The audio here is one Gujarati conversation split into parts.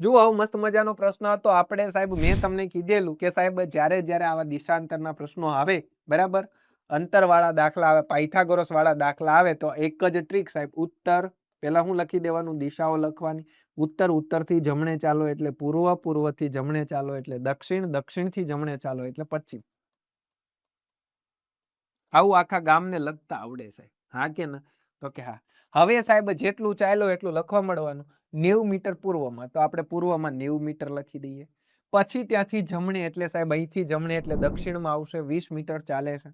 જુઓ આવો મસ્ત મજાનો પ્રશ્ન હતો. આપણે સાહેબ મેં તમને કીધેલું કે સાહેબ જ્યારે જ્યારે આવા દિશાંતરના પ્રશ્નો આવે, બરાબર, અંતરવાળા દાખલા આવે, પાયથાગોરસ વાળા દાખલા આવે, તો એક જ ટ્રીક સાહેબ, ઉત્તર પેલા હું લખી દેવાનું, દિશાઓ લખવાની. ઉત્તર ઉત્તરથી જમણે ચાલો એટલે પૂર્વ, પૂર્વથી જમણે ચાલો એટલે દક્ષિણ, દક્ષિણથી જમણે ચાલો એટલે પશ્ચિમ. આવું આખા ગામને લખતા આવડે સાહેબ. હા કે ના? તો કે હા. હવે સાહેબ જેટલું ચાલ્યો એટલું લખવા મળવાનું. 90 મીટર પૂર્વમાં, તો આપણે પૂર્વમાં 90 મીટર લખી દઈએ. પછી ત્યાંથી જમણે એટલે સાહેબ અહીંથી જમણે એટલે દક્ષિણમાં આવશે, 20 મીટર ચાલે છે,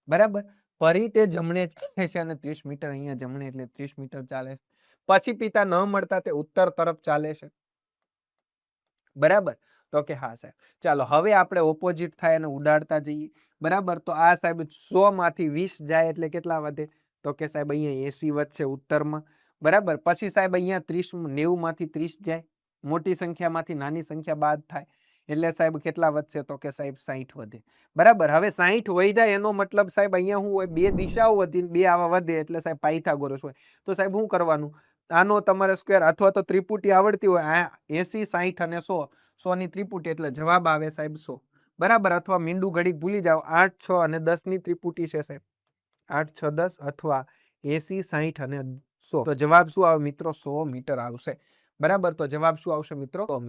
બરાબર. ફરી તે જમણે ચાલે છે અને 30 મીટર અહીંયા જમણે એટલે 30 મીટર ચાલે છે. પછી પિતા ન મળતા તે ઉત્તર તરફ ચાલે છે, બરાબર. તો કે હા સાહેબ. ચાલો હવે આપણે ઓપોઝિટ થાય અને ઉડાડતા જઈએ, બરાબર. તો આ સાહેબ 100 માંથી 20 જાય એટલે કેટલા વધે? તો કે સાહેબ અહીંયા 80 વધશે ઉત્તરમાં, બરાબર. પછી સાહેબ અહીંયા 30, 90 માંથી 30 જાય, મોટી સંખ્યામાંથી નાની સંખ્યા બાદ થાય એટલે સાહેબ કેટલા વધશે? તો કે સાહેબ 60 વધે, બરાબર. હવે 60 વધ્યા એનો મતલબ સાહેબ અહીંયા શું હોય? બે દિશાઓ વધી, બે આવા વધે એટલે સાહેબ પાયથાગોરસ હોય. તો સાહેબ શું કરવાનું? આનો તમારે સ્ક્વેર અથવા તો ત્રિપુટી આવડતી હોય, આ 80, 60 અને 100, 100 ની ત્રિપુટી એટલે જવાબ આવે સાહેબ 100, બરાબર. અથવા મીંડું ઘડીક ભૂલી જાઓ, 8, 6 અને 10 ની ત્રિપુટી છે સાહેબ, 8, 6, 10 અથવા 80, 60 અને 100. તો જવાબ શું આવે મિત્રો? 100 મીટર આવશે, બરાબર. તો જવાબ શું આવશે મિત્રો?